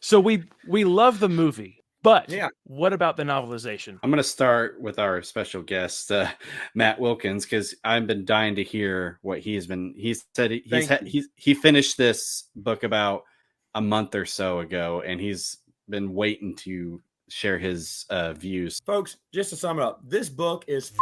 So we love the movie, but Yeah. what about the novelization? I'm going to start with our special guest, Matt Wilkins, because I've been dying to hear what he said he finished this book about a month or so ago, and he's been waiting to share his views. Folks, just to sum it up, this book is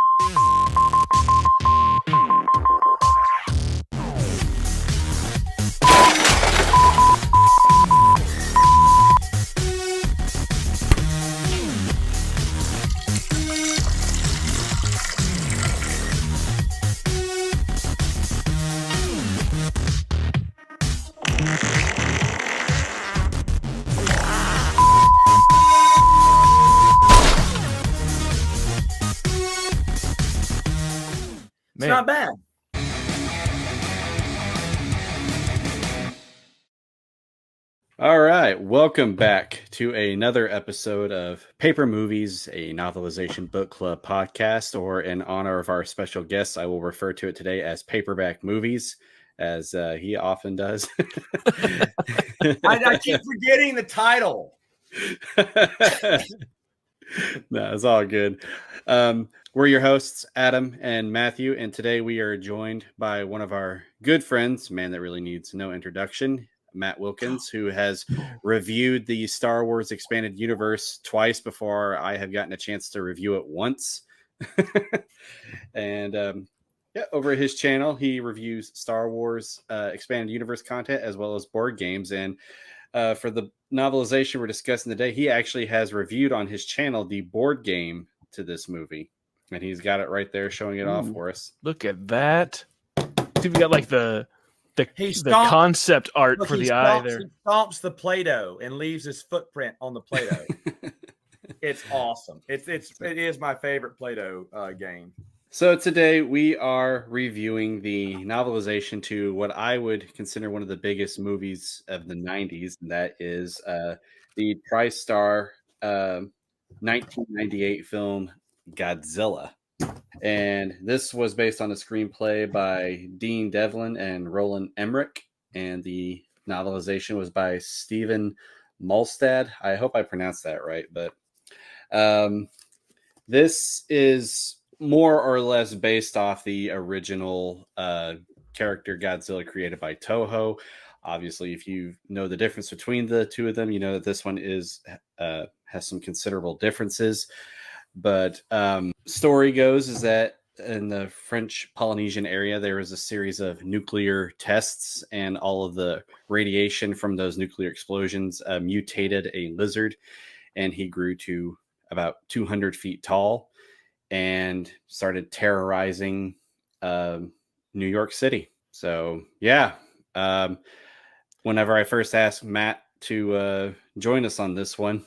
it's not bad. All right, welcome back to another episode of Paper Movies, a novelization book club podcast, or in honor of our special guest, I will refer to it today as Paperback Movies, as he often does. I keep forgetting the title. No, it's all good. We're your hosts, Adam and Matthew, and today we are joined by one of our good friends, man that really needs no introduction, Matt Wilkins, who has reviewed the Star Wars Expanded Universe twice before I have gotten a chance to review it once. And over his channel, he reviews Star Wars Expanded Universe content as well as board games. And for the novelization we're discussing today, he actually has reviewed on his channel the board game to this movie. And he's got it right there showing it off for us. Look at that. See, we got like the concept art for the eye there. He stomps the Play-Doh and leaves his footprint on the Play-Doh. It's awesome. It is my favorite Play-Doh game. So today we are reviewing the novelization to what I would consider one of the biggest movies of the 90s, and that is the TriStar 1998 film Godzilla. And this was based on a screenplay by Dean Devlin and Roland Emmerich, and the novelization was by Stephen Molstad. I hope I pronounced that right, but this is more or less based off the original character Godzilla created by Toho. Obviously, if you know the difference between the two of them, you know that this one has some considerable differences. But story goes is that in the French Polynesian area, there was a series of nuclear tests, and all of the radiation from those nuclear explosions mutated a lizard, and he grew to about 200 feet tall and started terrorizing New York City. So, yeah. Whenever I first asked Matt to join us on this one,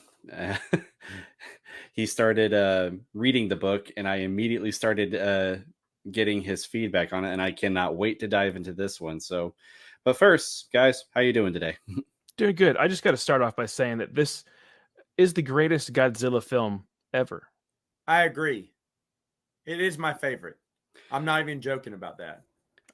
he started reading the book, and I immediately started getting his feedback on it, and I cannot wait to dive into this one. So, but first, guys, how you doing today? Doing good. I just got to start off by saying that this is the greatest Godzilla film ever. I agree. It is my favorite. I'm not even joking about that.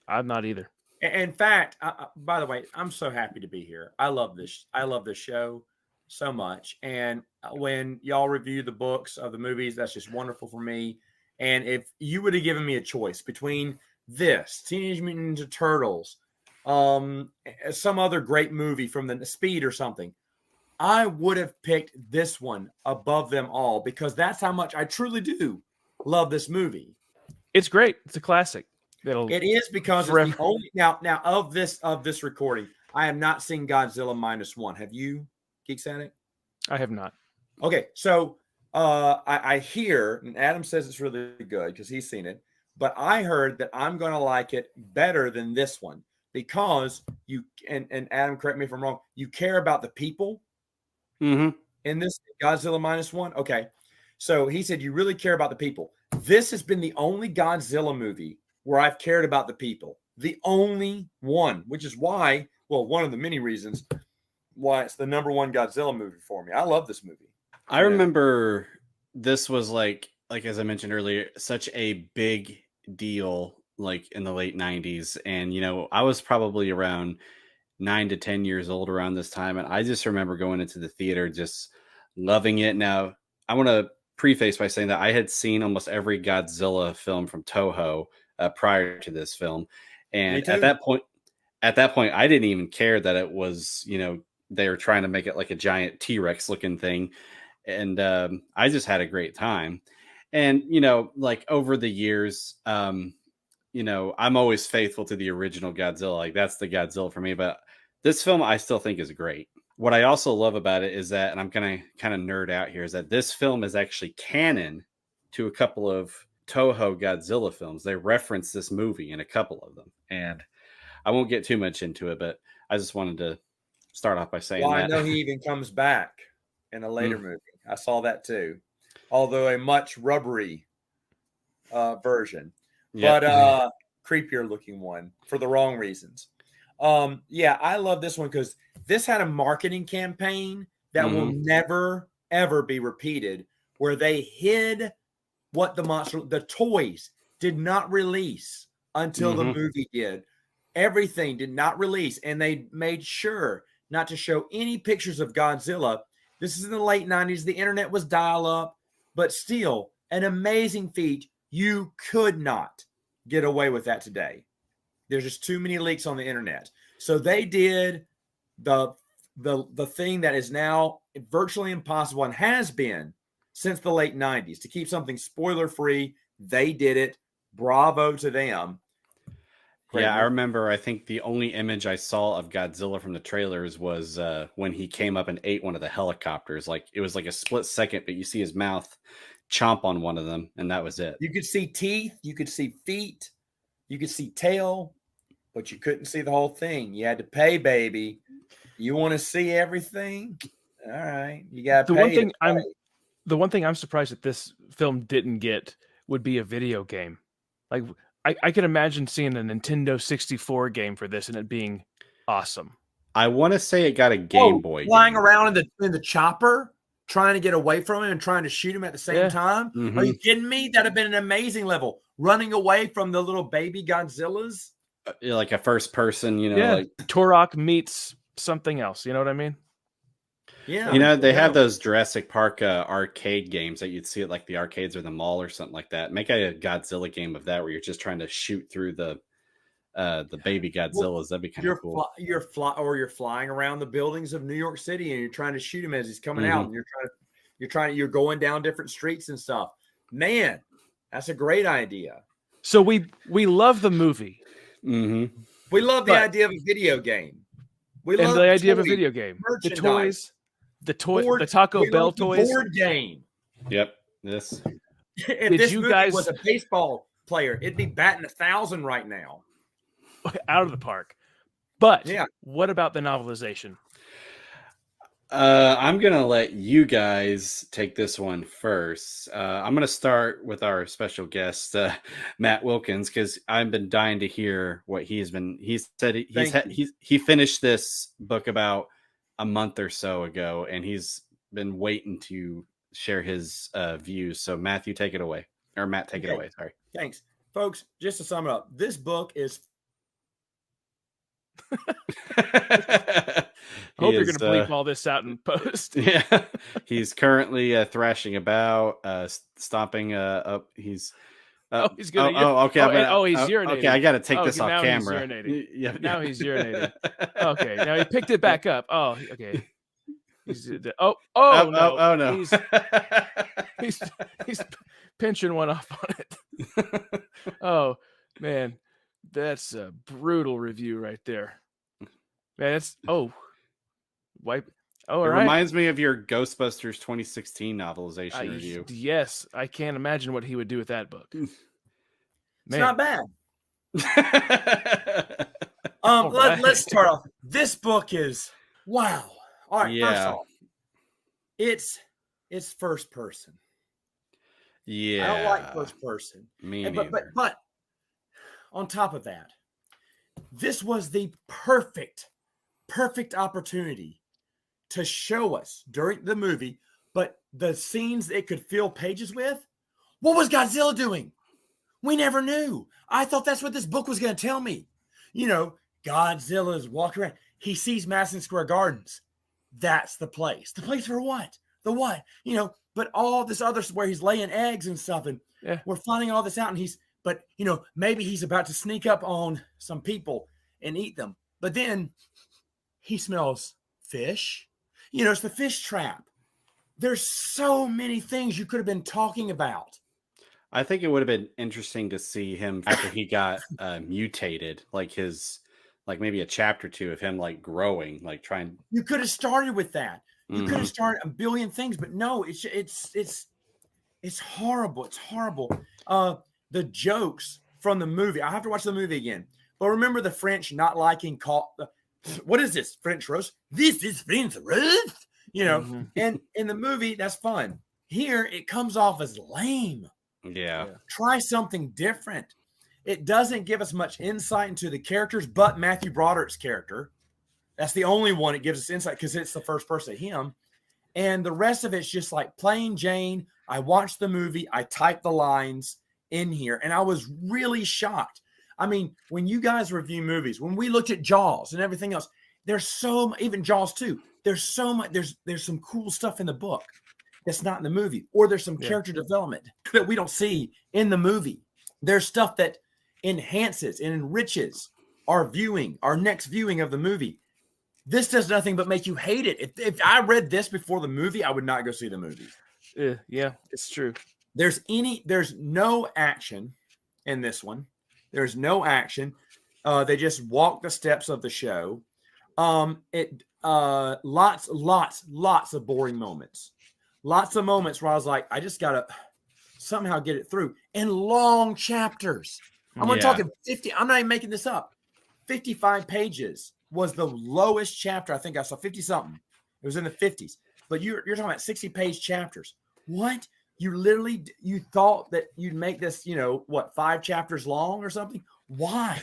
I'm not either. In fact, by the way, I'm so happy to be here. I love this. I love this show so much. And when y'all review the books of the movies, that's just wonderful for me. And if you would have given me a choice between this, Teenage Mutant Ninja Turtles, some other great movie from the Speed or something, I would have picked this one above them all, because that's how much I truly do love this movie. It's great. It's a classic. It is, because it's the only now of this recording, I have not seen Godzilla -1. Have you, Geek Sonic? I have not. Okay, so I hear, and Adam says it's really good because he's seen it, but I heard that I'm going to like it better than this one, because you and Adam, correct me if I'm wrong, you care about the people in this Godzilla -1. Okay, so he said you really care about the people. This has been the only Godzilla movie where I've cared about the people. The only one, which is why, well, one of the many reasons why it's the #1 Godzilla movie for me. I love this movie. I remember this was like as I mentioned earlier, such a big deal like in the late 90s. And, you know, I was probably around 9 to 10 years old around this time. And I just remember going into the theater just loving it. Now, I want to preface by saying that I had seen almost every Godzilla film from Toho prior to this film. And at that point, I didn't even care that it was, they were trying to make it like a giant T-Rex looking thing. And I just had a great time. And, like over the years, I'm always faithful to the original Godzilla. Like that's the Godzilla for me. But this film I still think is great. What I also love about it is that, and I'm going to kind of nerd out here, is that this film is actually canon to a couple of Toho Godzilla films. They reference this movie in a couple of them. And I won't get too much into it, but I just wanted to start off by saying that. I know he even comes back in a later movie. I saw that too, although a much rubbery version, but creepier looking one for the wrong reasons. I love this one because this had a marketing campaign that will never, ever be repeated, where they hid what the toys did not release until the movie did. Everything did not release, and they made sure not to show any pictures of Godzilla. This is in the late 90s. The internet was dial-up, but still an amazing feat. You could not get away with that today. There's just too many leaks on the internet. So they did the thing that is now virtually impossible and has been since the late 90s to keep something spoiler-free. They did it. Bravo to them. Yeah, I remember, I think the only image I saw of Godzilla from the trailers was when he came up and ate one of the helicopters. Like it was like a split second, but you see his mouth chomp on one of them, and that was it. You could see teeth, you could see feet, you could see tail, but you couldn't see the whole thing. You had to pay, baby. You want to see everything? All right, you got to pay. The one thing I'm surprised that this film didn't get would be a video game. Like I could imagine seeing a Nintendo 64 game for this and it being awesome. I want to say it got a Game Boy flying around in the chopper, trying to get away from him and trying to shoot him at the same time. Are you kidding me? That'd have been an amazing level. Running away from the little baby Godzillas. Like a first person, like Turok meets something else. You know what I mean? Yeah. They have those Jurassic Park arcade games that you'd see at like the arcades or the mall or something like that. Make a Godzilla game of that where you're just trying to shoot through the baby Godzillas. That'd be kind of cool. You're flying around the buildings of New York City and you're trying to shoot him as he's coming out, and you're going down different streets and stuff. Man, that's a great idea. So we love the movie. We love the idea of a video game. We love the idea of a video game. The toys. The Taco Bell toys. The board game. Yep. This. If this movie was a baseball player, it'd be batting 1,000 right now. Out of the park. But what about the novelization? I'm gonna let you guys take this one first. I'm gonna start with our special guest, Matt Wilkins, because I've been dying to hear what he's been. He said he finished this book about a month or so ago, and he's been waiting to share his views. So Matthew, take it away, or Matt, take it away. Sorry. Thanks, folks. Just to sum it up, this book is. I hope you're going to bleep all this out in post. Yeah, he's currently thrashing about, stomping up. He's he's good. Okay. He's urinating. Okay, I got to take this off camera. Now he's urinating. Okay, now he picked it back up. Oh, okay. No. He's pinching one off on it. Oh man, that's a brutal review right there. Man, it's wipe. Oh, it reminds me of your Ghostbusters 2016 novelization review. Yes, I can't imagine what he would do with that book. It's not bad. Let's start off. This book is wow. All right, first off, it's first person. Yeah, I don't like first person. But on top of that, this was the perfect opportunity to show us during the movie, but the scenes it could fill pages with. What was Godzilla doing? We never knew. I thought that's what this book was going to tell me. Godzilla's walking around. he sees Madison Square Gardens. That's the place. The place for what? The what? But all this other where he's laying eggs and stuff, and we're finding all this out, and but maybe he's about to sneak up on some people and eat them. But then he smells fish. It's the fish trap. There's so many things you could have been talking about. I think it would have been interesting to see him after he got mutated, like maybe a chapter 2 of him like growing, like trying. You could have started with that. You could have started a billion things, but no, it's horrible. It's horrible. The jokes from the movie. I have to watch the movie again. But remember the French not liking what is this? French roast? This is French roast? And in the movie, that's fun. Here, it comes off as lame. Yeah. Try something different. It doesn't give us much insight into the characters, but Matthew Broderick's character. That's the only one it gives us insight because it's the first person of him. And the rest of it's just like plain Jane. I watched the movie. I typed the lines in here, and I was really shocked. I mean, when you guys review movies, when we looked at Jaws and everything else, there's even Jaws 2. There's so much. There's some cool stuff in the book that's not in the movie, or there's some character development that we don't see in the movie. There's stuff that enhances and enriches our next viewing of the movie. This does nothing but make you hate it. If I read this before the movie, I would not go see the movie. Yeah, it's true. There's no action in this one. There's no action. They just walk the steps of the show. Lots of boring moments. Lots of moments where I was like, I just gotta somehow get it through. And long chapters. I'm talking 50. I'm not even making this up. 55 pages was the lowest chapter I think I saw. 50 something. It was in the 50s. But you're talking about 60-page chapters. What? You thought that you'd make this, 5 chapters long or something? Why?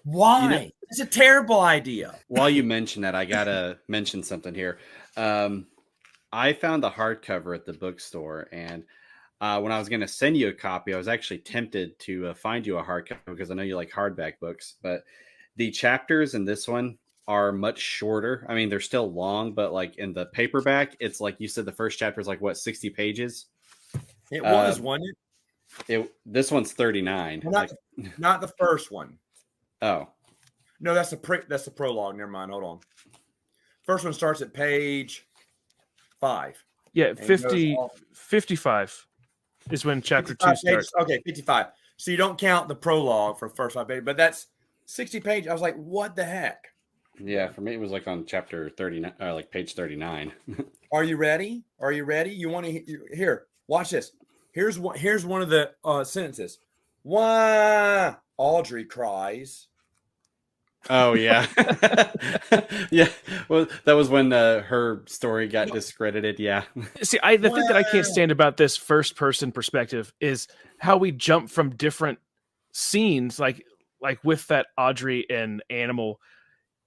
Why? It's a terrible idea. While you mention that, I gotta mention something here. I found the hardcover at the bookstore, and when I was going to send you a copy, I was actually tempted to find you a hardcover because I know you like hardback books, but the chapters in this one are much shorter. I mean, they're still long, but like in the paperback, it's like you said, the first chapter is like 60 pages. It was, wasn't it? This one's 39. Well, not the first one. Oh. No, that's the prologue. Never mind. Hold on. First one starts at page 5. Yeah, 55 is when chapter 2 starts. Okay, 55. So you don't count the prologue for the first 5 pages, but that's 60 pages. I was like, what the heck? Yeah, for me, it was like on chapter 39, like page 39. Are you ready? You want to here? Watch this. Here's one of the sentences. Why? Audrey cries. Oh yeah. Yeah. Well, that was when her story got discredited. Yeah. See, the thing that I can't stand about this first person perspective is how we jump from different scenes, like with that Audrey and Animal.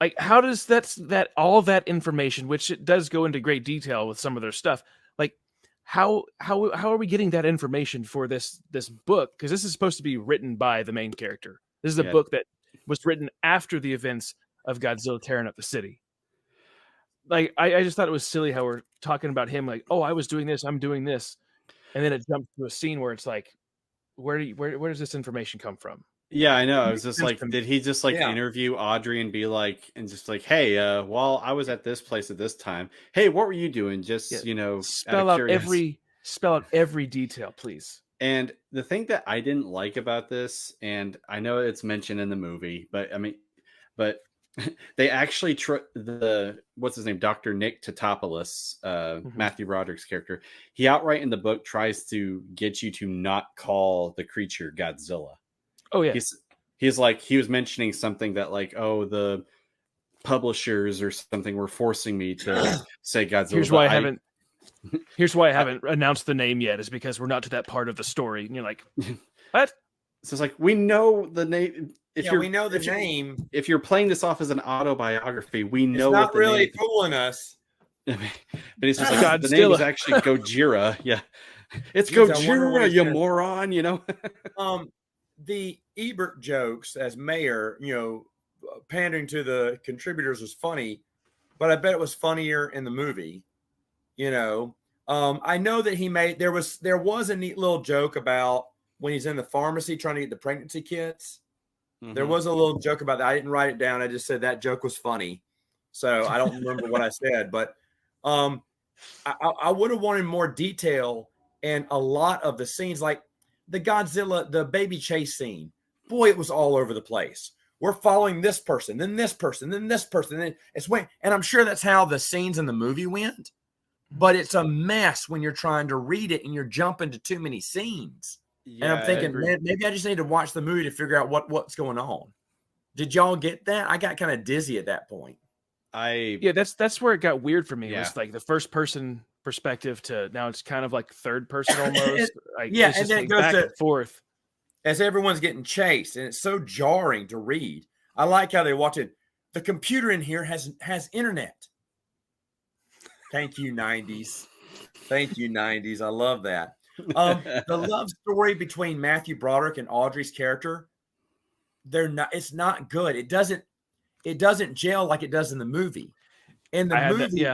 Like, how does that all of that information, which it does go into great detail with some of their stuff, like how are we getting that information for this book? Because this is supposed to be written by the main character. This is a book that was written after the events of Godzilla tearing up the city. Like, I just thought it was silly how we're talking about him like, oh, I was doing this, I'm doing this. And then it jumps to a scene where it's like, where does this information come from? Yeah, I know. I was just like, did he just interview Audrey and be like, hey, well, I was at this place at this time. Hey, what were you doing? Just, spell out every detail, please. And the thing that I didn't like about this, and I know it's mentioned in the movie, but they actually what's his name, Dr. Nick Tatopoulos, Matthew Broderick's character. He outright in the book tries to get you to not call the creature Godzilla. Oh yeah, he's like, he was mentioning something that like, oh, the publishers or something were forcing me to say Godzilla. Here's why I haven't announced the name yet, is because we're not to that part of the story. And you're like, what? So it's like, we know the name. We know the name. If you're playing this off as an autobiography, we know it's not what the really name fooling us. But he's just like, the name is actually Gojira. Yeah, it's Gojira, you moron. The Ebert jokes as mayor, pandering to the contributors was funny, but I bet it was funnier in the movie. You know, I know that there was a neat little joke about when he's in the pharmacy trying to get the pregnancy kits. There was a little joke about that. I didn't write it down. I just said that joke was funny. So I don't remember what I said, but I would have wanted more detail and a lot of the scenes, like the Godzilla, the baby chase scene. Boy, it was all over the place. We're following this person, then this person, then this person. Then and I'm sure that's how the scenes in the movie went. But it's a mess when you're trying to read it and you're jumping to too many scenes. Yeah, and I'm thinking, man, maybe I just need to watch the movie to figure out what's going on. Did y'all get that? I got kind of dizzy at that point. That's where it got weird for me. Yeah. It was like the first person perspective to now it's kind of like third person almost. It's and then like it goes back and forth as everyone's getting chased, and it's so jarring to read. I like how they watch it. The computer in here has internet. Thank you, 90s. Thank you, 90s. I love that. The love story between Matthew Broderick and Audrey's character, it's not good. It doesn't gel like it does in the movie. In the movie,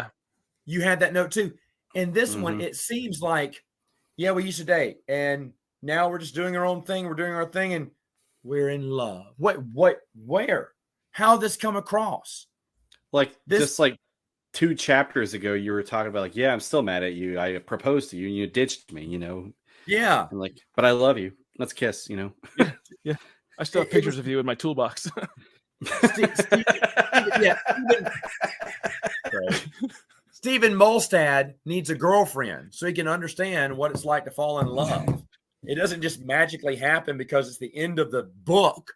you had that note too. In this one, it seems like, we used to date, and now we're just doing our own thing. We're doing our thing, and we're in love. Where? How did this come across? Like just like 2 chapters ago, you were talking about like, I'm still mad at you. I proposed to you and you ditched me, you know? Yeah. And like, but I love you. Let's kiss, you know? Yeah. I still have pictures of you in my toolbox. Stephen Molstad needs a girlfriend so he can understand what it's like to fall in love. It doesn't just magically happen because it's the end of the book,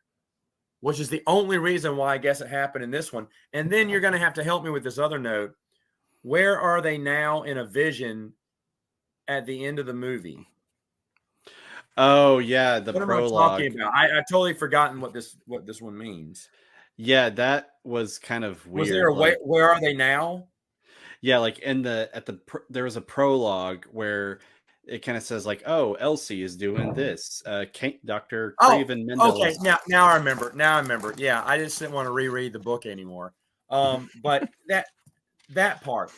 which is the only reason why I guess it happened in this one. And then you're going to have to help me with this other note. Where are they now in a vision at the end of the movie? Oh yeah, the what prologue. Am I talking about? I totally forgotten what this one means. Yeah, that was kind of weird. Was there a way? Where are they now? Yeah, like there was a prologue where it kind of says like, "Oh, Elsie is doing this." Dr. Craven Mendel. Okay, now I remember. Yeah, I just didn't want to reread the book anymore. But that part,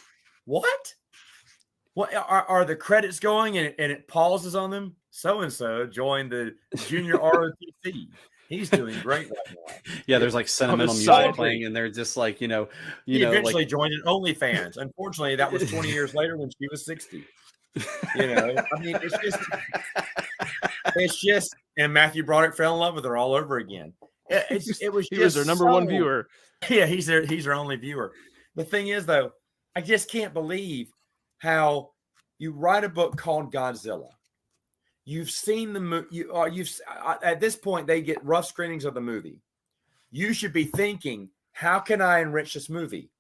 what are the credits going and it pauses on them? So and so joined the junior ROTC. He's doing great right now. Yeah, there's like sentimental music playing, and they're just like, he eventually joined an OnlyFans. Unfortunately, that was 20 years later when she was 60. I mean, it's just, and Matthew Broderick fell in love with her all over again. He was their number one viewer. Yeah, he's their only viewer. The thing is, though, I just can't believe how you write a book called Godzilla. You've seen the movie. At this point, they get rough screenings of the movie. You should be thinking, how can I enrich this movie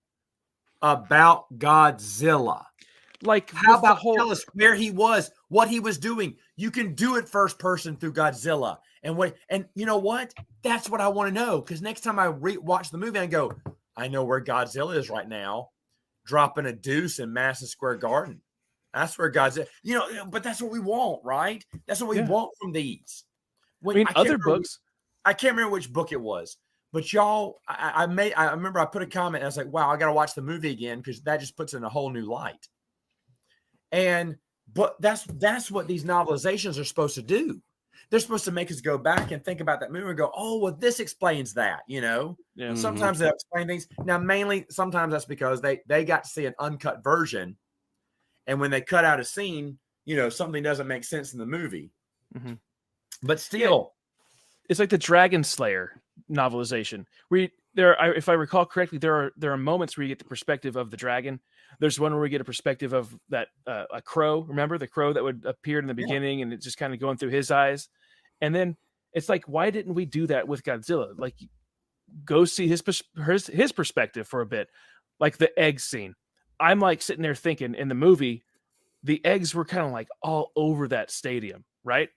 about Godzilla? Like, how about tell us where he was, what he was doing? You can do it first person through Godzilla, and you know what? That's what I want to know. Because next time I watch the movie, I go, I know where Godzilla is right now, dropping a deuce in Madison Square Garden. That's where Godzilla, but that's what we want, right? That's what we want from these. Other books. I can't remember which book it was, but y'all, I remember I put a comment. And I was like, wow, I got to watch the movie again because that just puts it in a whole new light. But that's what these novelizations are supposed to do. They're supposed to make us go back and think about that movie and go, oh, well, this explains that, Yeah. Sometimes they explain things. Now, mainly, sometimes that's because they got to see an uncut version. And when they cut out a scene, something doesn't make sense in the movie. Mm-hmm. But still. It's like the Dragon Slayer novelization. If I recall correctly, there are moments where you get the perspective of the dragon. There's one where we get a perspective of that a crow. Remember the crow that would appear in the beginning, and it's just kind of going through his eyes. And then it's like, why didn't we do that with Godzilla? Like, go see his perspective for a bit, like the egg scene. I'm like sitting there thinking, in the movie, the eggs were kind of like all over that stadium, right?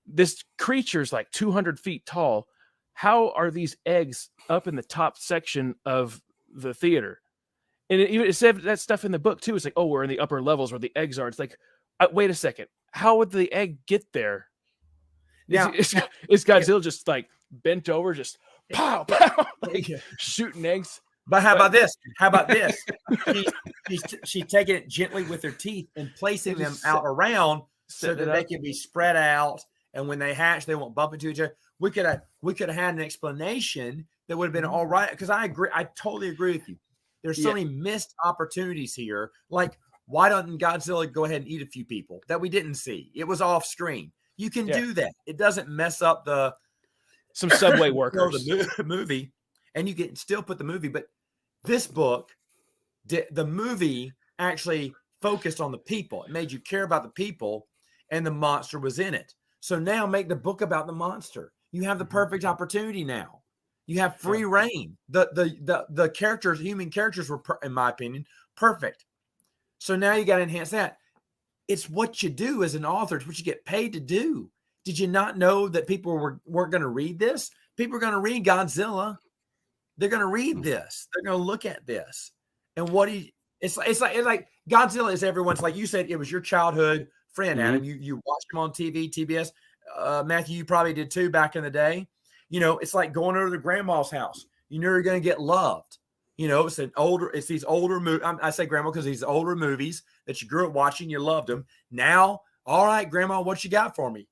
This creature's like 200 feet tall. How are these eggs up in the top section of the theater? And it said that stuff in the book too. It's like, oh, we're in the upper levels where the eggs are. It's like, wait a second. How would the egg get there? Now, is Godzilla just like bent over, just pow, pow, like Yeah. shooting eggs. But how But- about this? How about this? She's taking it gently with her teeth and placing They're them just out around so setting that it they up. can be spread out. And when they hatch, they won't bump into each other. We could have had an explanation that would have been all right. Because I agree. I totally agree with you. There's so many missed opportunities here. Like, why doesn't Godzilla go ahead and eat a few people that we didn't see? It was off screen. You can do that. It doesn't mess up Some subway workers. the movie, and you can still put the movie. But this book, the movie actually focused on the people. It made you care about the people, and the monster was in it. So now make the book about the monster. You have the perfect opportunity now. You have free reign. The characters, human characters, were, in my opinion, perfect. So now you got to enhance that. It's what you do as an author. It's what you get paid to do. Did you not know that people weren't going to read this? People are going to read Godzilla. They're going to read this. They're going to look at this. And it's like Godzilla is everyone's, like you said, it was your childhood friend, Adam. You watched him on TV, TBS. Matthew, you probably did too back in the day. You know, it's like going over to grandma's house. You know you're going to get loved. You know, it's these older movies. I say grandma because these older movies that you grew up watching, you loved them. Now, all right, grandma, what you got for me?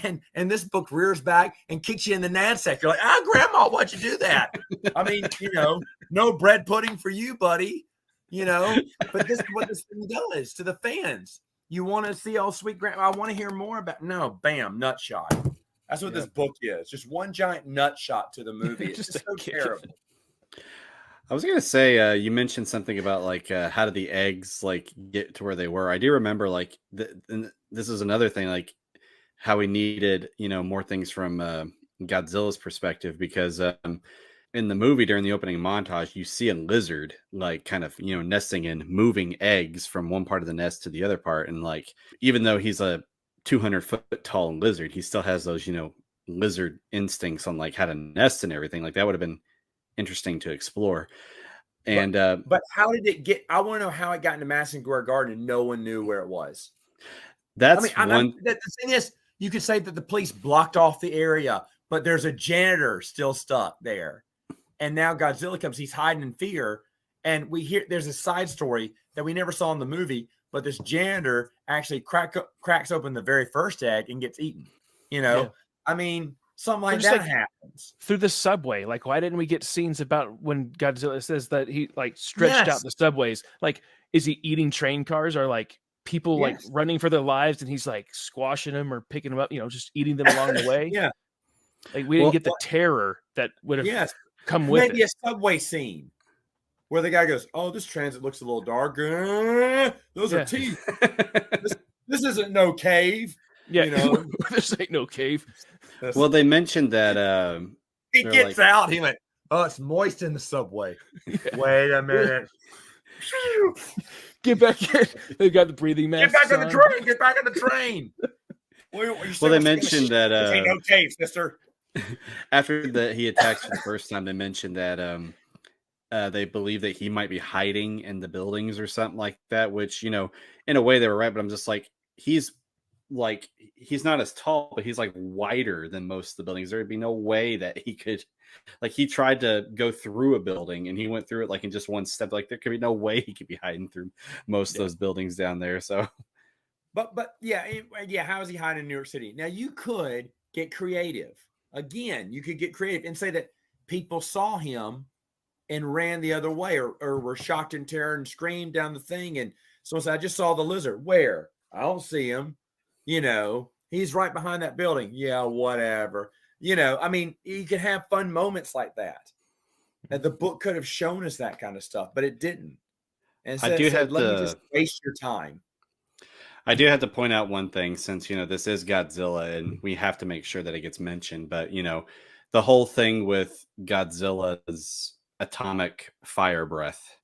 And this book rears back and kicks you in the knapsack. You're like, grandma, why'd you do that? I mean, you know, no bread pudding for you, buddy. You know, but this is what this thing does to the fans. You want to see sweet grandma? I want to hear more about. No, bam, nut shot. That's what this book is. Just one giant nut shot to the movie. It's just so terrible. I was gonna say, you mentioned something about like how did the eggs like get to where they were? I do remember like and this is another thing, like how we needed, you know, more things from Godzilla's perspective, because in the movie during the opening montage, you see a lizard like kind of, you know, nesting and moving eggs from one part of the nest to the other part, and like even though he's a 200-foot tall lizard, he still has those, you know, lizard instincts on like how to nest and everything. Like that would have been interesting to explore. And but how did it get? I want to know how it got into Madison Square Garden and no one knew where it was. That's the thing is, you could say that the police blocked off the area, but there's a janitor still stuck there. And now Godzilla comes, he's hiding in fear. And we hear there's a side story that we never saw in the movie, but this janitor actually cracks open the very first egg and gets eaten. You know, I mean, something like that happens through the subway. Like, why didn't we get scenes about when Godzilla says that he like stretched out the subways? Like, is he eating train cars, or like people like running for their lives and he's like squashing them or picking them up, you know, just eating them along the way? Like we didn't get the terror that would have come with maybe a subway scene where the guy goes, "Oh, this transit looks a little dark. Those are teeth. This isn't no cave." Yeah, you know, this ain't no cave. Well, they mentioned that he gets out. He went, "Oh, it's moist in the subway." Wait a minute. Get back in. They've got the breathing mask. Get back on the train. Get back on the train. Well, they mentioned that ain't no cave, sister. After he attacks for the first time, they mentioned that they believe that he might be hiding in the buildings or something like that, which, you know, in a way they were right, but I'm just like, he's not as tall, but he's like wider than most of the buildings. There'd be no way that he could, like, he tried to go through a building and he went through it like in just one step. Like there could be no way he could be hiding through most of those buildings down there. So, but how is he hiding in New York City? Now you could get creative. Again, you could get creative and say that people saw him and ran the other way, or were shocked in terror and screamed down the thing. And so I just saw the lizard. Where? I don't see him. You know, he's right behind that building. Yeah, whatever. You know, I mean, you could have fun moments like that. And the book could have shown us that kind of stuff, but it didn't. And so I do have let me just waste your time. I do have to point out one thing, since, you know, this is Godzilla and we have to make sure that it gets mentioned. But, you know, the whole thing with Godzilla's atomic fire breath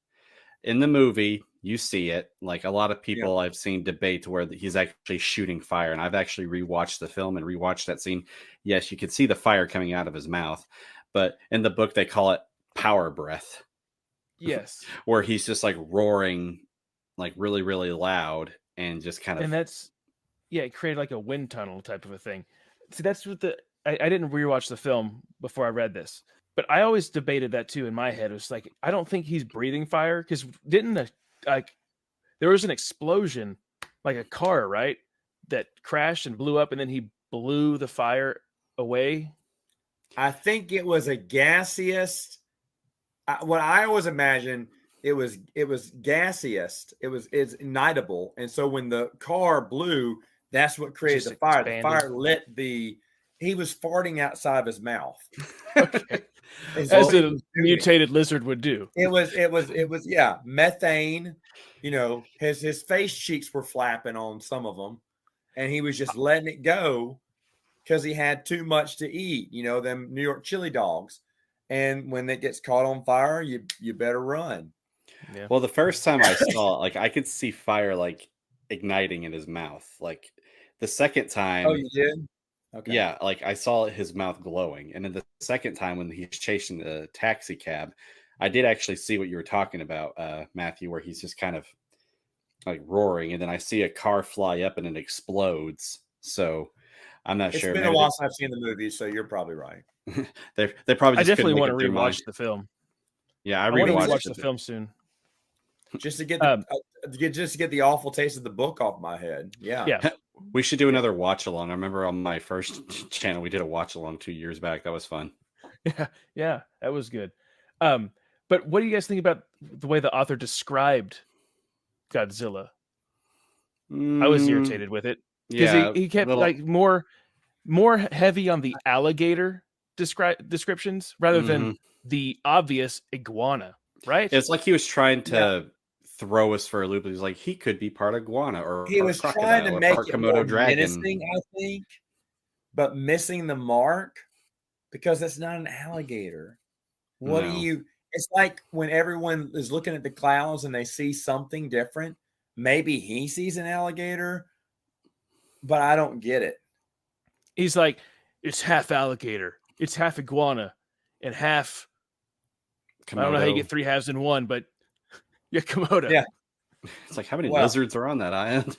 in the movie, you see it. Like a lot of people I've seen debate where he's actually shooting fire. And I've actually rewatched the film and rewatched that scene. Yes, you can see the fire coming out of his mouth. But in the book, they call it power breath. Yes. Where he's just like roaring like really, really loud. And just kind of, and that's it created like a wind tunnel type of a thing. See, that's what I didn't rewatch the film before I read this, but I always debated that too in my head. It was like, I don't think he's breathing fire, because there was an explosion, like a car, right, that crashed and blew up, and then he blew the fire away. I think it was a gaseous. What I always imagine, it was gaseous. It's ignitable, and so when the car blew, that's what created the fire. Expanded. The fire lit the. He was farting outside of his mouth. Okay. As a mutated lizard would do. It was methane. His face cheeks were flapping on some of them, and he was just letting it go because he had too much to eat. Them New York chili dogs, and when it gets caught on fire, you better run. Yeah. Well, the first time I saw it, like I could see fire like igniting in his mouth. Like the second time, Oh, you did? Okay. yeah, like I saw his mouth glowing. And then the second time when he's chasing the taxi cab, I did actually see what you were talking about, Matthew, where he's just kind of like roaring, and then I see a car fly up and it explodes. So I'm not sure. It's been a while since I've seen the movie, so you're probably right. they probably. I Just definitely want to couldn't make up their mind. rewatch the film. Yeah, I I want to rewatched rewatch it. the film soon. Just to get the awful taste of the book off my head. Yeah. Yeah. We should do another watch along. I remember on my first channel we did a watch along 2 years back. That was fun. Yeah, that was good. But what do you guys think about the way the author described Godzilla? I was irritated with it because he kept like more heavy on the alligator descriptions rather than the obvious iguana, right? It's like he was trying to throw us for a loop. He's like, he could be part iguana, or he was trying to make it more menacing, I think, but missing the mark because it's not an alligator. What do you? It's like when everyone is looking at the clouds and they see something different. Maybe he sees an alligator, but I don't get it. He's like, it's half alligator, it's half iguana, and half. Komodo. I don't know how you get three halves in one, but yeah, Komodo. Yeah, it's like how many lizards are on that island?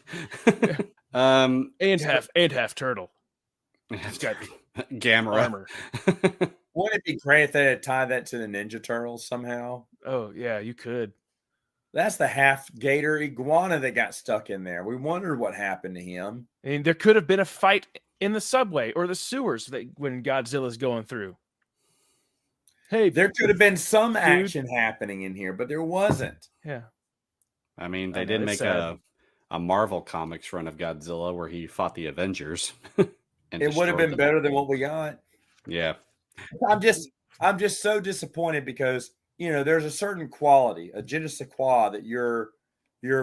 and half turtle. It's got gamma armor. Wouldn't it be great if they had tied that to the Ninja Turtles somehow? Oh yeah, you could. That's the half gator iguana that got stuck in there. We wondered what happened to him. And there could have been a fight in the subway or the sewers when Godzilla's going through. Hey, there could have been some action happening in here, but there wasn't. Yeah. I mean, they did make a Marvel Comics run of Godzilla where he fought the Avengers. It would have been better than what we got. Yeah. I'm just so disappointed because there's a certain quality, a je ne sais quoi that your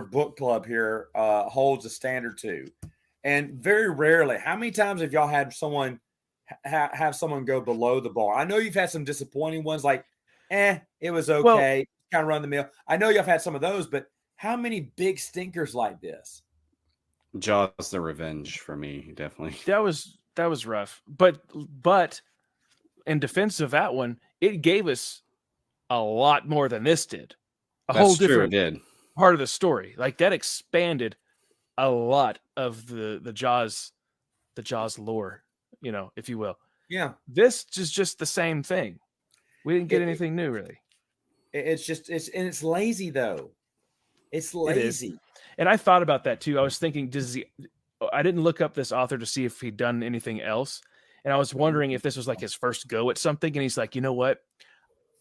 book club here holds a standard to, and very rarely. How many times have y'all had someone have someone go below the bar? I know you've had some disappointing ones, like, it was okay, kind of run the mill. I know y'all had some of those, but how many big stinkers like this? Jaws: The Revenge for me, definitely. That was rough, but in defense of that one, it gave us a lot more than this did. That's whole true, different it did. part of the story. Like that expanded a lot of the Jaws lore, if you will. Yeah. This is just the same thing. We didn't get anything new, really. It's lazy though. It's lazy. And I thought about that too. I was thinking, I didn't look up this author to see if he'd done anything else. And I was wondering if this was like his first go at something. And he's like, you know what?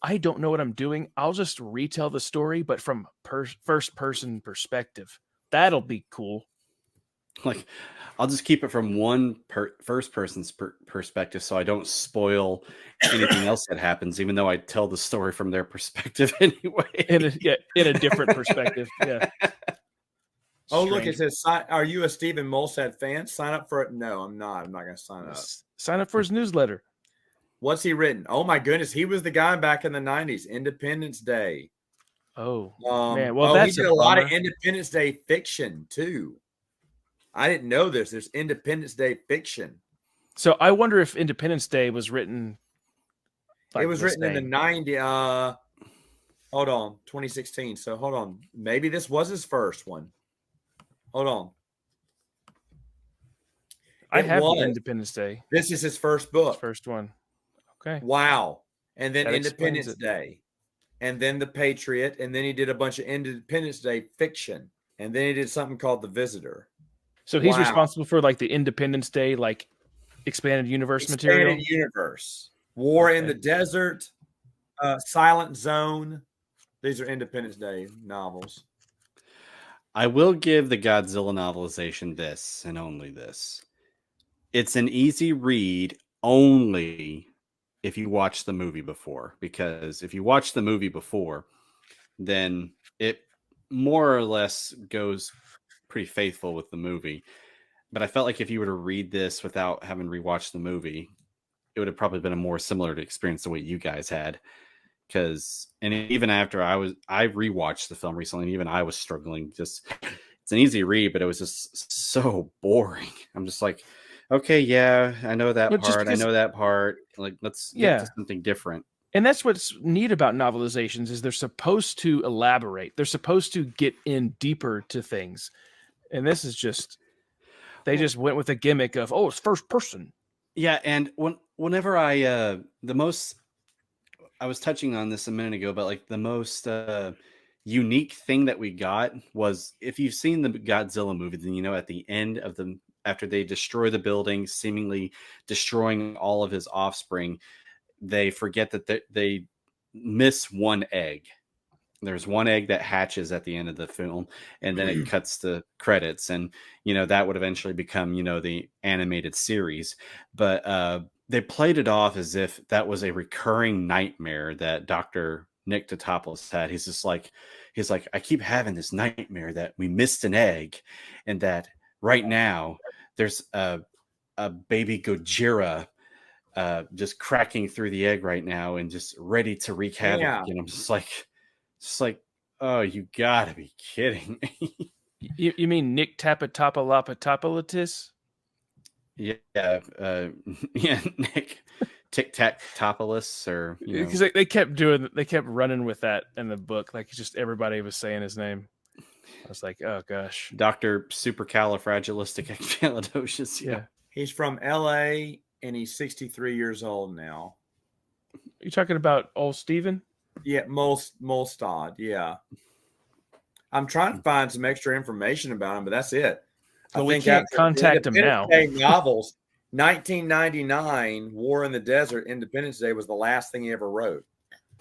I don't know what I'm doing. I'll just retell the story, but from first person perspective. That'll be cool. Like, I'll just keep it from one first person's perspective, so I don't spoil anything else that happens, even though I tell the story from their perspective anyway. In a different perspective. Yeah. Oh, look, it says, are you a Stephen Molstad fan? Sign up for it. No, I'm not. I'm not going to sign up. Sign up for his newsletter. What's he written? Oh, my goodness. He was the guy back in the 90s, Independence Day. Oh, man. Well, that's he did a lot of Independence Day fiction, too. I didn't know this. There's Independence Day fiction. So I wonder if Independence Day was written. It was written in the 90s. Hold on, 2016. So hold on. Maybe this was his first one. Hold on. I have Independence Day. This is his first book. His first one. Okay. Wow. and then That explains Independence it. Day, and then The Patriot, and then he did a bunch of Independence Day fiction, and then he did something called The Visitor. So he's Wow. responsible for like the Independence Day, like expanded universe material. Expanded universe, War in Okay. the Desert, Silent Zone. These are Independence Day novels. I will give the Godzilla novelization this and only this. It's an easy read only if you watch the movie before, because if you watch the movie before, then it more or less goes pretty faithful with the movie. But I felt like if you were to read this without having rewatched the movie, it would have probably been a more similar experience to what you guys had. Because, and even after I rewatched the film recently, and even I was struggling. Just, it's an easy read, but it was just so boring. I'm just like, okay, yeah, I know that Well, just part. I because- know that part. Like, let's get to something different. And that's what's neat about novelizations is they're supposed to elaborate. They're supposed to get in deeper to things. And this is just, they just went with a gimmick of, oh, it's first person. Yeah, and whenever I was touching on this a minute ago, but like the most unique thing that we got was, if you've seen the Godzilla movie, then you know at the end of the, after they destroy the building, seemingly destroying all of his offspring, they forget that they miss one egg. There's one egg that hatches at the end of the film, and then it cuts the credits, and that would eventually become the animated series. But they played it off as if that was a recurring nightmare that Dr. Nick Totopoulos had. He's like, I keep having this nightmare that we missed an egg, and that right now there's a baby Gojira just cracking through the egg right now and just ready to wreak havoc. And I'm just like, oh, you gotta be kidding me. You mean Nick Tapatopoulos? Yeah, yeah, Nick Tic Tac Topoulos, or Because they kept running with that in the book. Like, just everybody was saying his name. I was like, oh gosh, Dr. Supercalifragilisticexpialidocious. yeah. He's from L.A. and he's 63 years old now. You talking about old Steven? Yeah, Molstad. Yeah, I'm trying to find some extra information about him, but that's it. Well, we can't contact him now. Novels, 1999, War in the Desert, Independence Day was the last thing he ever wrote.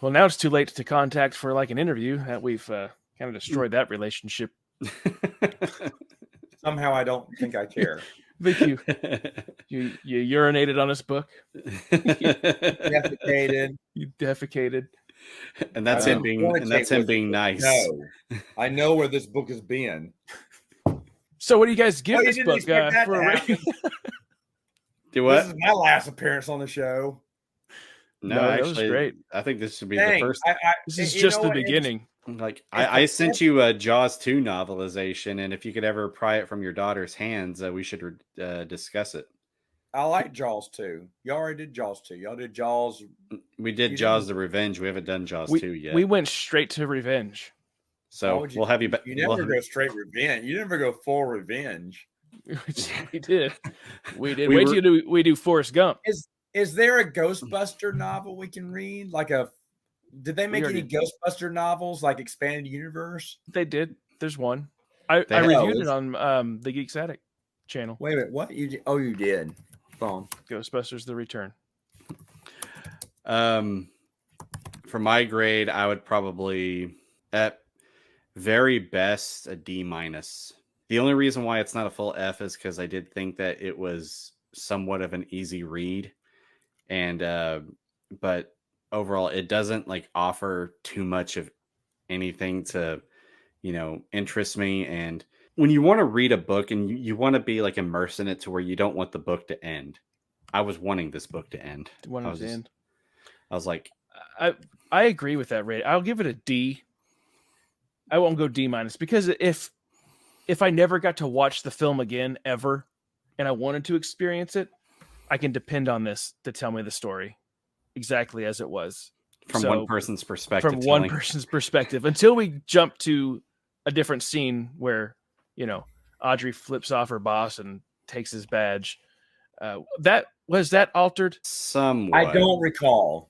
Well, now it's too late to contact for like an interview. That we've kind of destroyed that relationship. Somehow I don't think I care. Thank you. You urinated on this book. Defecated. You defecated. And that's him being nice. No, I know where this book has been. So, what do you guys give you this didn't book? expect that to happen. Do what? This is my last appearance on the show. No, that actually, was great. I think this should be Dang, the first. This is just the beginning. Like, I sent you a Jaws 2 novelization, and if you could ever pry it from your daughter's hands, we should discuss it. I like Jaws 2. You already did Jaws 2. Y'all did Jaws. We did Jaws the Revenge. We haven't done Jaws 2 yet. We went straight to Revenge. So we'll have you back. You never go straight revenge. You never go full revenge. We did. We did. Wait till we do Forrest Gump. Is there a Ghostbuster novel we can read? Did they make any Ghostbuster novels like Expanded Universe? They did. There's one. I reviewed it on the Geeks Attic channel. Wait a minute. What? You did. Phone. Ghostbusters: The Return. For my grade, I would probably, at very best, a D-. The only reason why it's not a full F is because I did think that it was somewhat of an easy read, and but overall, it doesn't offer too much of anything to interest me. And when you want to read a book and you want to be immersed in it to where you don't want the book to end, I was wanting this book to end. I was like, I agree with that rate. I'll give it a D. I won't go D- because if I never got to watch the film again ever, and I wanted to experience it, I can depend on this to tell me the story exactly as it was. From one person's perspective. Until we jump to a different scene where, Audrey flips off her boss and takes his badge. Was that altered? Somewhat. I don't recall.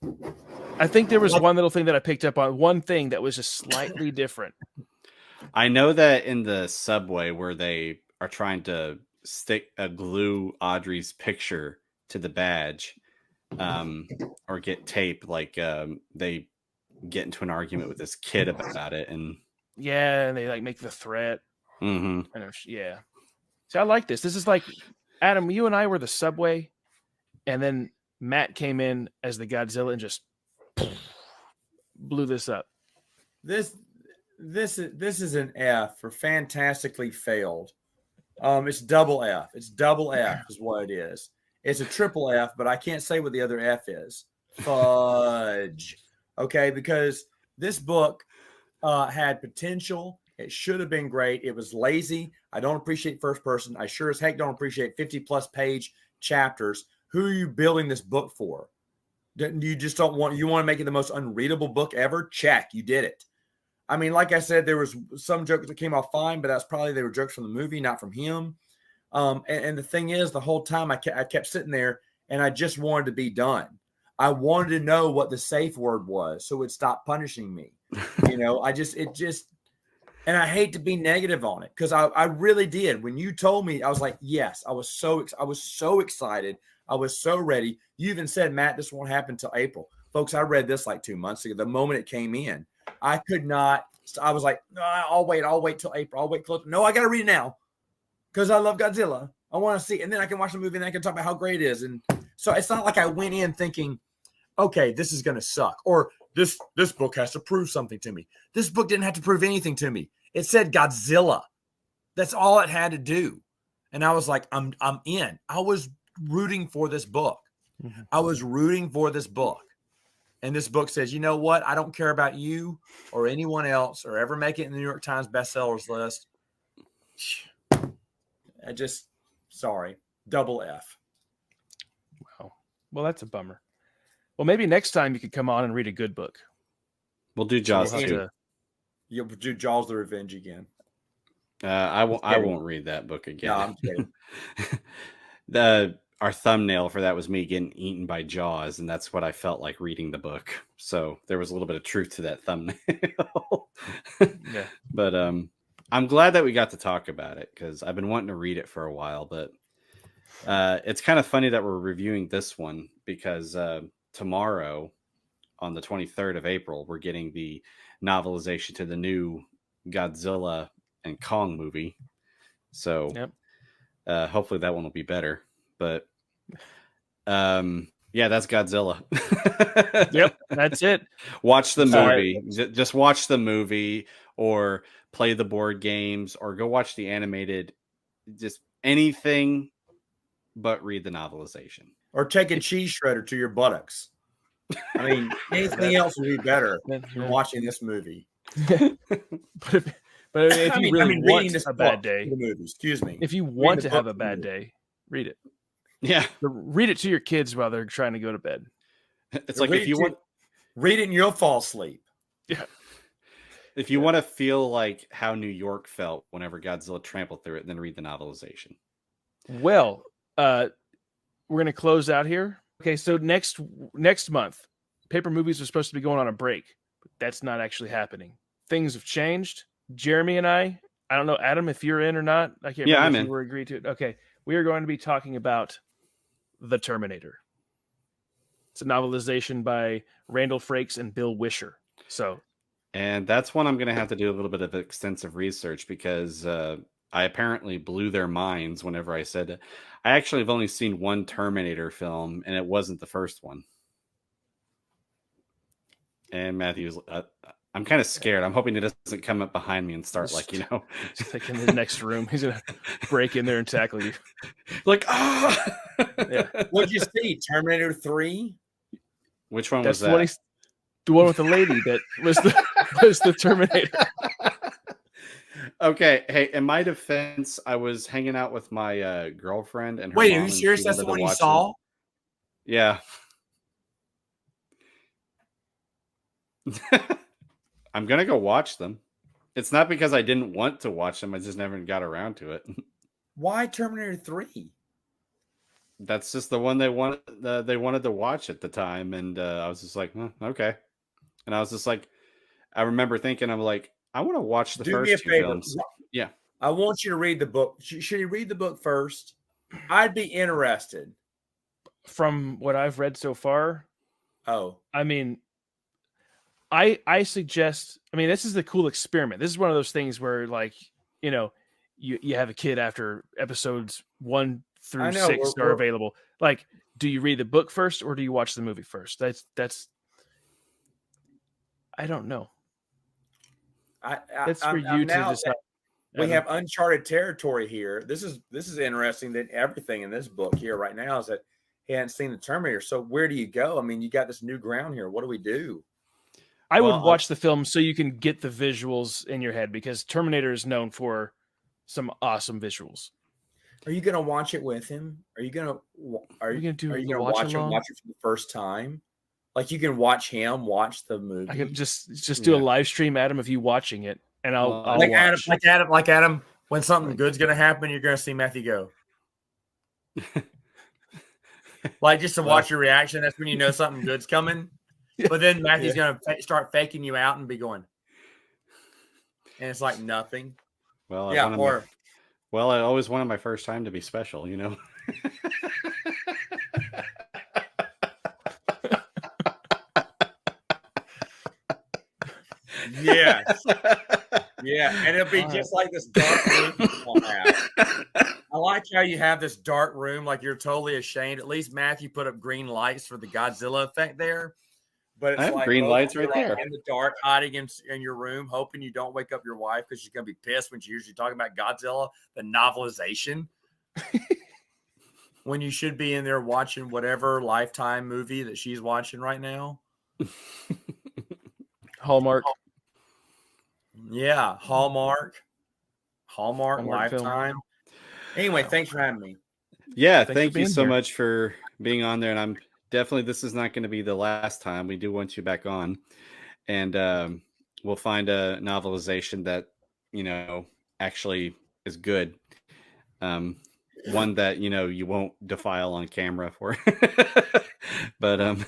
I think there was one little thing that I picked up on. One thing that was just slightly different. I know that in the subway where they are trying to glue Audrey's picture to the badge, or get tape, like they get into an argument with this kid about it, and yeah, and they like make the threat. Mm-hmm. Yeah. So I like this. This is like, Adam, you and I were the subway, and then Matt came in as the Godzilla and just blew this up. This is an F for fantastically failed. It's double F. It's double F is what it is. It's a triple F, but I can't say what the other F is. Fudge. Okay, because this book had potential. It should have been great. It was lazy. I don't appreciate first person. I sure as heck don't appreciate 50+ page chapters. Who are you building this book for? You just don't want, you want to make it the most unreadable book ever? Check, you did it. I mean, like I said, there was some jokes that came off fine, but that's probably they were jokes from the movie, not from him. And the thing is, the whole time I kept sitting there and I just wanted to be done. I wanted to know what the safe word was so it would stop punishing me. You know, and I hate to be negative on it because I really did. When you told me, I was like, yes, I was so excited. I was so ready. You even said, Matt, this won't happen till April. Folks, I read this like 2 months ago. The moment it came in, I could not. I was like, no, I'll wait till April. I'll wait close. No, I got to read it now because I love Godzilla. I want to see it. And then I can watch the movie and I can talk about how great it is. And so it's not like I went in thinking, okay, this is going to suck. Or this book has to prove something to me. This book didn't have to prove anything to me. It said Godzilla. That's all it had to do. And I was like, I'm in. I was rooting for this book. Mm-hmm. I was rooting for this book. And this book says, you know what? I don't care about you or anyone else or ever make it in the New York Times bestsellers list. Sorry, double F. Wow. Well, that's a bummer. Well, maybe next time you could come on and read a good book. We'll do Jaws too. You'll do Jaws the Revenge again. I won't read that book again. No, I'm kidding. Our thumbnail for that was me getting eaten by Jaws, and that's what I felt like reading the book. So there was a little bit of truth to that thumbnail. Yeah. But I'm glad that we got to talk about it because I've been wanting to read it for a while. But it's kind of funny that we're reviewing this one because tomorrow, on the 23rd of April, we're getting the novelization to the new Godzilla and Kong movie. So hopefully that one will be better. But yeah, that's Godzilla. Yep, that's it. Watch the movie. Just watch the movie or play the board games or go watch the animated. Just anything but read the novelization. Or take a cheese shredder to your buttocks. I mean, anything else would be better than watching this movie. But if you really want a bad day, the movie, excuse me. If you want to have a bad day, read it. Yeah. Read it to your kids while they're trying to go to bed. It's like if you want read it and you'll fall asleep. Yeah. If you want to feel like how New York felt whenever Godzilla trampled through it, then read the novelization. Well, we're going to close out here. Okay, so next month, Paper Movies are supposed to be going on a break, but that's not actually happening. Things have changed. Jeremy and I don't know, Adam, if you're in or not. I can't remember I'm if in. you were agreed to it. Okay, we are going to be talking about The Terminator. It's a novelization by Randall Frakes and Bill Wisher. And that's one I'm going to have to do a little bit of extensive research because I apparently blew their minds whenever I said it. I actually have only seen one Terminator film, and it wasn't the first one. And Matthew's, I'm kind of scared. I'm hoping it doesn't come up behind me and start like in the next room. He's going to break in there and tackle you. Like, ah! Yeah. What'd you see? Terminator 3? Which one was that? The one with the lady that was the Terminator. Okay. Hey, in my defense, I was hanging out with my girlfriend and her Wait, mom, are you serious? That's the one you saw? Yeah. I'm going to go watch them. It's not because I didn't want to watch them. I just never got around to it. Why Terminator 3? that's just the one they wanted to watch at the time, and I was just like, okay. And I was just like, I remember thinking, I'm like, I want to watch the Do me a first two favor. films. Yeah. I want you to read the book. Should you read the book first? I'd be interested. From what I've read so far, Oh, I mean, I suggest. I mean, this is the cool experiment. This is one of those things where, like, you know, you have a kid after episodes 1 through I know, 6 are available. Like, do you read the book first or do you watch the movie first? That's. I don't know. That's for you to decide. We have uncharted territory here. This is interesting that everything in this book here right now is that he hadn't seen the Terminator. So where do you go? I mean, you got this new ground here. What do we do? I would watch the film so you can get the visuals in your head, because Terminator is known for some awesome visuals. Are you going to watch it with him? Are you going to watch it for the first time? Like, you can watch him watch the movie. I could just do a live stream, Adam, of you watching it, and I'll like watch. Adam. When something good's going to happen, you're going to see Matthew go. Like, just to watch your reaction. That's when you know something good's coming. Yeah. But then Matthew's going to start faking you out and be going, and it's like nothing. Well, I always wanted my first time to be special, you know. Yes. Yeah, and it'll be just like this dark room you have. I like how you have this dark room, like you're totally ashamed. At least Matthew put up green lights for the Godzilla effect there. But it's like green lights right there in the dark, hiding in your room, hoping you don't wake up your wife because she's gonna be pissed when she's usually talking about Godzilla, the novelization. When you should be in there watching whatever Lifetime movie that she's watching right now. Hallmark. Yeah, Hallmark Lifetime. Film. Anyway, thanks for having me. Yeah, thank you so much for being on there. And I'm definitely, this is not going to be the last time. We do want you back on. And we'll find a novelization that, you know, actually is good. One that, you know, you won't defile on camera for. But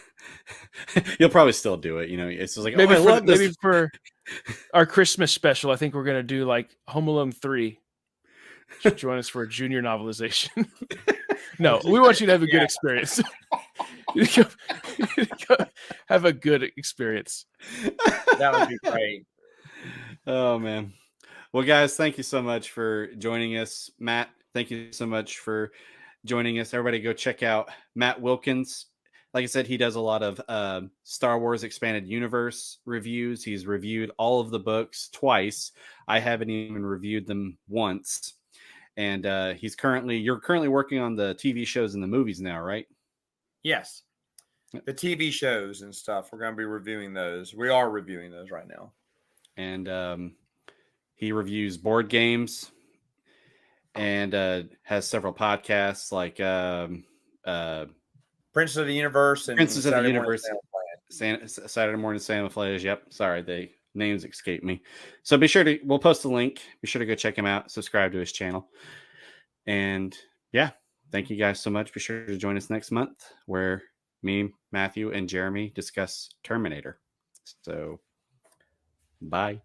you'll probably still do it. You know, it's just like, maybe for our Christmas special, I think we're going to do like Home Alone 3. Should join us for a junior novelization. No, we want you to have a good experience. Have a good experience. That would be great. Oh, man. Well, guys, thank you so much for joining us. Matt, thank you so much for joining us. Everybody go check out Matt Wilkins. Like I said, he does a lot of Star Wars Expanded Universe reviews. He's reviewed all of the books twice. I haven't even reviewed them once. And you're currently working on the TV shows and the movies now, right? Yes. The TV shows and stuff. We're going to be reviewing those. We are reviewing those right now. And he reviews board games and has several podcasts like Prince of the Universe and Princess of the Universe. Saturday Morning Santa Flash. Yep. Sorry, the names escape me. So we'll post a link. Be sure to go check him out. Subscribe to his channel. And yeah, thank you guys so much. Be sure to join us next month where me, Matthew, and Jeremy discuss Terminator. So bye.